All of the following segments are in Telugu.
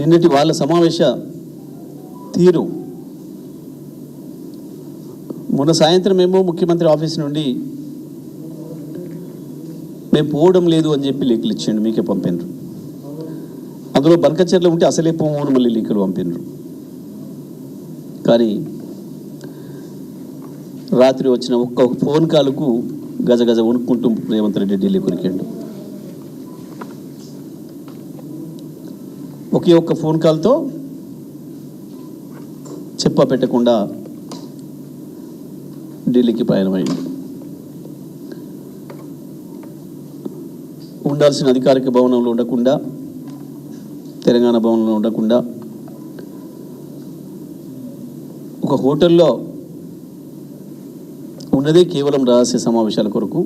నిన్నటి వాళ్ళ సమావేశ తీరు, మొన్న సాయంత్రం మేము ముఖ్యమంత్రి ఆఫీస్ నుండి మేము పోవడం లేదు అని చెప్పి లీకులు ఇచ్చిండు, మీకే పంపినరు. అందులో బనకచెర్ల ఉంటే అసలే పోమని మళ్ళీ లీకులు పంపినరు. కానీ రాత్రి వచ్చిన ఒక్క ఫోన్ కాల్కు గజగజ వణుక్కుంటూ రేవంత్ రెడ్డి ఢిల్లీ కొరికాడు. ఒకే ఒక్క ఫోన్ కాల్తో చెప్ప పెట్టకుండా ఢిల్లీకి పయనమైంది. ఉండాల్సిన అధికారిక భవనంలో ఉండకుండా, తెలంగాణ భవనంలో ఉండకుండా ఒక హోటల్లో ఉన్నదే కేవలం రహస్య సమావేశాల కొరకు,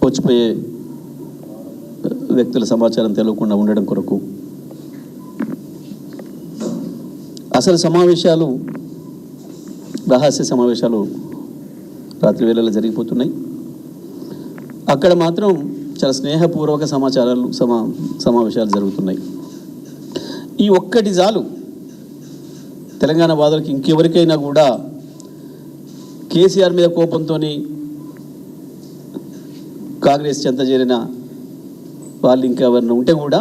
వచ్చిపోయే వ్యక్తుల సమాచారం తెలియకుండా ఉండడం కొరకు. అసలు సమావేశాలు, రహస్య సమావేశాలు రాత్రి వేళల్లో జరిగిపోతున్నాయి. అక్కడ మాత్రం చాలా స్నేహపూర్వక సమావేశాలు జరుగుతున్నాయి. ఈ ఒక్కటి చాలు తెలంగాణ వాదులకి. ఇంకెవరికైనా కూడా కేసీఆర్ మీద కోపంతో కాంగ్రెస్ చెంత చేరిన వాళ్ళు ఇంకెవరిని ఉంటే కూడా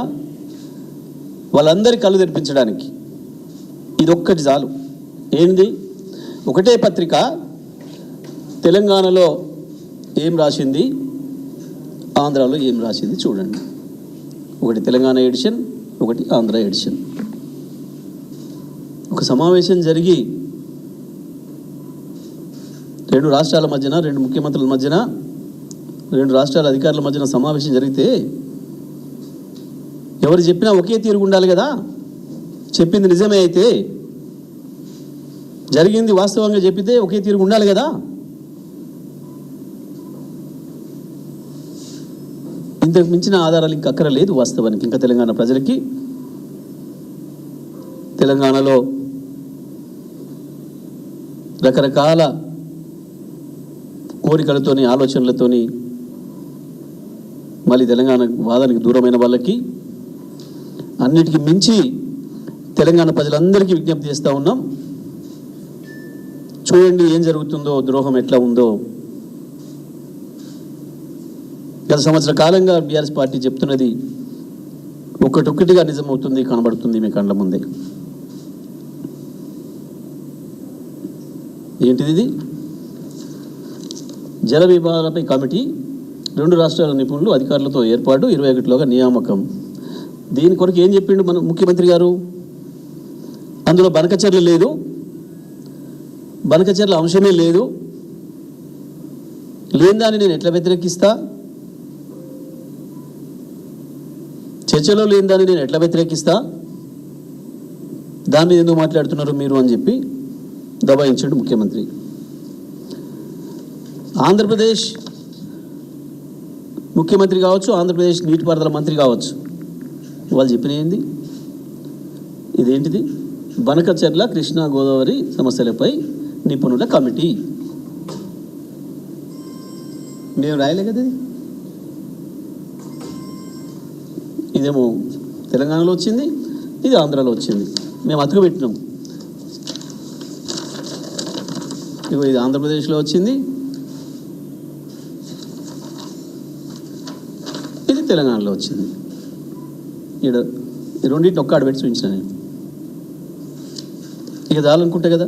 వాళ్ళందరి కళ్ళు తెరిపించడానికి ఇదొక్కటి చాలు. ఏంది? ఒకటే పత్రిక తెలంగాణలో ఏం రాసింది, ఆంధ్రాలో ఏం రాసింది చూడండి. ఒకటి తెలంగాణ ఎడిషన్, ఒకటి ఆంధ్ర ఎడిషన్. ఒక సమావేశం జరిగి రెండు రాష్ట్రాల మధ్యన, రెండు ముఖ్యమంత్రుల మధ్యన, రెండు రాష్ట్రాల అధికారుల మధ్యన సమావేశం జరిగితే ఎవరు చెప్పినా ఒకే తీరు ఉండాలి కదా. చెప్పింది నిజమే అయితే, జరిగింది వాస్తవంగా చెప్పితే ఒకే తీరు ఉండాలి కదా. ఇంతకు మించిన ఆధారాలు ఇంకా అక్కర లేదు వాస్తవానికి. ఇంకా తెలంగాణ ప్రజలకి తెలంగాణలో రకరకాల కోరికలతోని, ఆలోచనలతోని మళ్ళీ తెలంగాణ వాదానికి దూరమైన వాళ్ళకి, అన్నిటికీ మించి తెలంగాణ ప్రజలందరికీ విజ్ఞప్తి చేస్తూ ఉన్నాం. చూడండి ఏం జరుగుతుందో, ద్రోహం ఎట్లా ఉందో. గత సంవత్సర కాలంగా బీఆర్ఎస్ పార్టీ చెప్తున్నది ఒక్కటొక్కటిగా నిజమవుతుంది, కనబడుతుంది మీ కళ్ళ ముందే. ఏంటిది? ఇది జల వివాదాలపై కమిటీ, రెండు రాష్ట్రాల నిపుణులు అధికారులతో ఏర్పాటు, 21లోగా నియామకం. దీని కొరకు ఏం చెప్పిండు మన ముఖ్యమంత్రి గారు? అందులో బనకచెర్ల లేదు, బనకచెర్ల అంశమే లేదు, లేని దాన్ని నేను ఎట్లా వ్యతిరేకిస్తా, చర్చలో లేని దాన్ని నేను ఎట్లా వ్యతిరేకిస్తా, దాని మీద ఎందుకు మాట్లాడుతున్నారు మీరు అని చెప్పి దబాయించాడు ముఖ్యమంత్రి. ఆంధ్రప్రదేశ్ ముఖ్యమంత్రి కావచ్చు, ఆంధ్రప్రదేశ్ నీటిపారుదల మంత్రి కావచ్చు, వాళ్ళు చెప్పిన ఏంది? ఇదేంటిది? బనకచెర్ల కృష్ణా గోదావరి సమస్యలపై నిపుణుల కమిటీ. మేము రాయలే కదా. ఇదేమో తెలంగాణలో వచ్చింది, ఇది ఆంధ్రాలో వచ్చింది. మేము అతుకు పెట్టినాం. ఇగో ఇది ఆంధ్రప్రదేశ్లో వచ్చింది, ఇది తెలంగాణలో వచ్చింది. ఇక్కడ ఈ రెండింటిని ఒక్క ఆడబెట్టి చూపించిన నేను. ఇక చాలనుకుంటే కదా.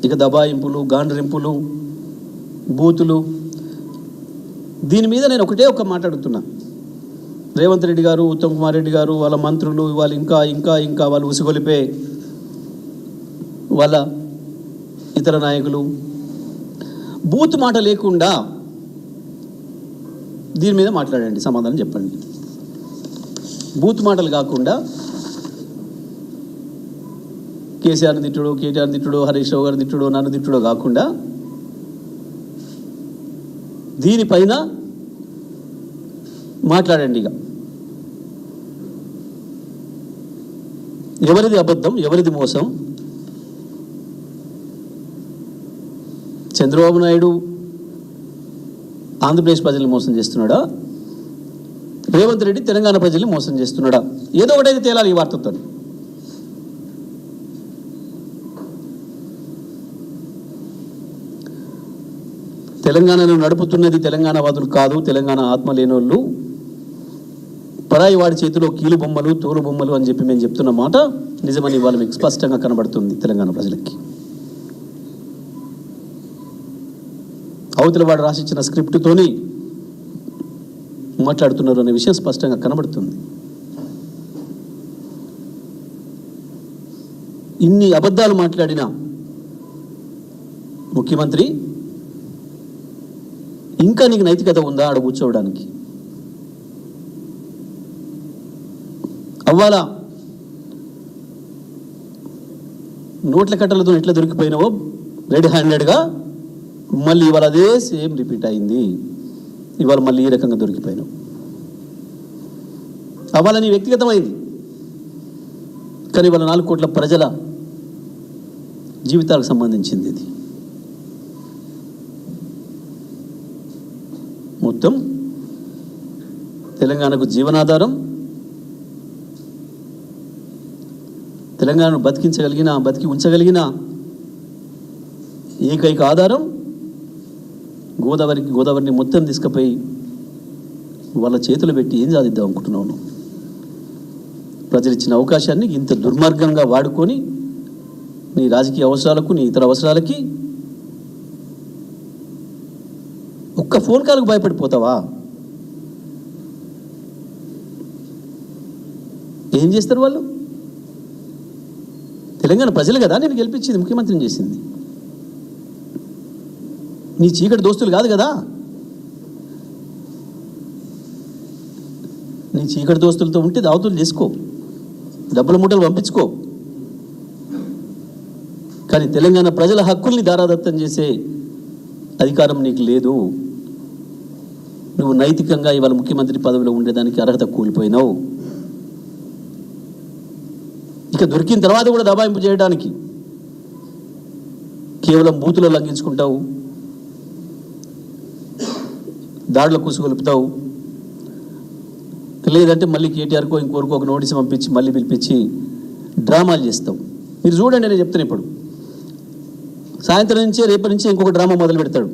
ఇక దబాయింపులు, గాండ్రింపులు, బూతులు, దీని మీద నేను ఒకటే ఒక్క మాట్లాడుతున్నా. రేవంత్ రెడ్డి గారు, ఉత్తమ్ కుమార్ రెడ్డి గారు, వాళ్ళ మంత్రులు, వాళ్ళు ఇంకా ఇంకా ఇంకా వాళ్ళు ఉసిగొలిపే వాళ్ళ ఇతర నాయకులు బూత్ మాట లేకుండా దీని మీద మాట్లాడండి, సమాధానం చెప్పండి. బూత్ మాటలు కాకుండా కేసీఆర్ని తిట్టుడు, కేటీఆర్ని తిట్టుడు, హరీష్ రావు గారిని తిట్టుడు, నన్ను తిట్టుడో కాకుండా దీనిపైన మాట్లాడండి. ఇక ఎవరిది అబద్ధం, ఎవరిది మోసం? చంద్రబాబు నాయుడు ఆంధ్రప్రదేశ్ ప్రజలను మోసం చేస్తున్నాడా, రేవంత్ రెడ్డి తెలంగాణ ప్రజల్ని మోసం చేస్తున్నాడా? ఏదో ఒకటైతే తేలాలి ఈ వార్తతో. తెలంగాణను నడుపుతున్నది తెలంగాణ వాదులు కాదు, తెలంగాణ ఆత్మ లేనోళ్ళు, పరాయి వాడి చేతిలో కీలు బొమ్మలు తోలు బొమ్మలు అని చెప్పి మేము చెప్తున్న మాట నిజమని వాళ్ళు మీకు స్పష్టంగా కనబడుతుంది. తెలంగాణ ప్రజలకి అవతల వాడు రాసిచ్చిన స్క్రిప్ట్తోని మాట్లాడుతున్నారు అనే విషయం స్పష్టంగా కనబడుతుంది. ఇన్ని అబద్ధాలు మాట్లాడిన ముఖ్యమంత్రి ఇంకా నీకు నైతికత ఉందా ఆడ కూర్చోవడానికి? అవ్వాలా నోట్ల కట్టలతో ఎట్లా దొరికిపోయినావో రెడీ హ్యాండెడ్గా మళ్ళీ ఇవాళ అదే సేమ్ రిపీట్ అయింది. ఇవాళ మళ్ళీ ఈ రకంగా దొరికిపోయినావు. అవ్వాల నీ వ్యక్తిగతమైంది, కానీ ఇవాళ 4 కోట్ల ప్రజల జీవితాలకు సంబంధించింది. ఇది మొత్తం తెలంగాణకు జీవనాధారం, తెలంగాణను బతికి ఉంచగలిగిన ఏకైక ఆధారం గోదావరిని మొత్తం తీసుకుపోయి వాళ్ళ చేతులు పెట్టి ఏం సాధిద్దాం అనుకుంటున్నాను? ప్రజలు ఇచ్చిన అవకాశాన్ని ఇంత దుర్మార్గంగా వాడుకొని నీ రాజకీయ అవసరాలకు, నీ ఇతర అవసరాలకి ఒక్క ఫోన్ కాల్కు భయపడిపోతావా? ఏం చేస్తారు వాళ్ళు? తెలంగాణ ప్రజలు కదా నేను గెలిపించింది, ముఖ్యమంత్రిని చేసింది. నీ చీకటి దోస్తులు కాదు కదా. నీ చీకటి దోస్తులతో ఉంటే దావతులు చేసుకో, డబ్బుల మూటలు పంపించుకో, కానీ తెలంగాణ ప్రజల హక్కుల్ని దారాదత్తం చేసే అధికారం నీకు లేదు. నువ్వు నైతికంగా ఇవాళ ముఖ్యమంత్రి పదవిలో ఉండేదానికి అర్హత కూలిపోయినావు. ఇక దొరికిన తర్వాత కూడా దబాయింపు చేయడానికి కేవలం బూతులో లంఘించుకుంటావు, దాడుల కుసుగొలుపుతావు, లేదంటే మళ్ళీ కేటీఆర్కో ఇంకోరికో ఒక నోటీసు పంపించి మళ్ళీ పిలిపించి డ్రామాలు చేస్తావు. మీరు చూడండి, నేను చెప్తాను, ఇప్పుడు సాయంత్రం నుంచే రేపటి నుంచే ఇంకొక డ్రామా మొదలు పెడతాడు.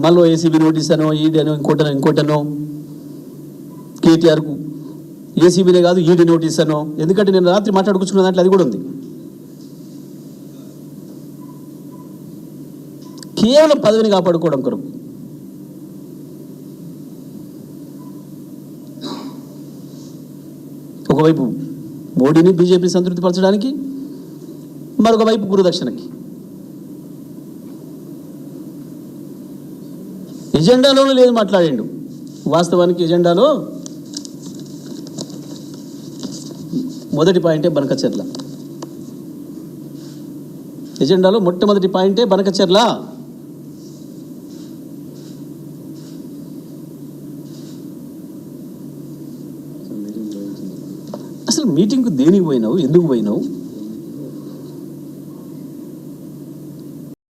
మళ్ళీ ఏసీబీ నోటీస్ అనో, ఈడీ ఇంకోటనో, కేటీఆర్కు ఏసీబీనే కాదు ఈడీ నోటీస్ అనో. ఎందుకంటే నేను రాత్రి మాట్లాడుకున్న దాంట్లో అది కూడా ఉంది. కేవలం పదవిని కాపాడుకోవడం కొరకు. ఒకవైపు మోడీని బీజేపీ సంతృప్తిపరచడానికి, మరొక వైపు గురుదక్షిణకి. ఎజెండాలోనూ లేదు మాట్లాడిండు. వాస్తవానికి ఎజెండాలో మొదటి పాయింటే బనకచెర్ల. ఎజెండాలో మొట్టమొదటి పాయింటే బనకచెర్ల. అసలు మీటింగ్కు దేనికి పోయినావు? ఎందుకు పోయినావు?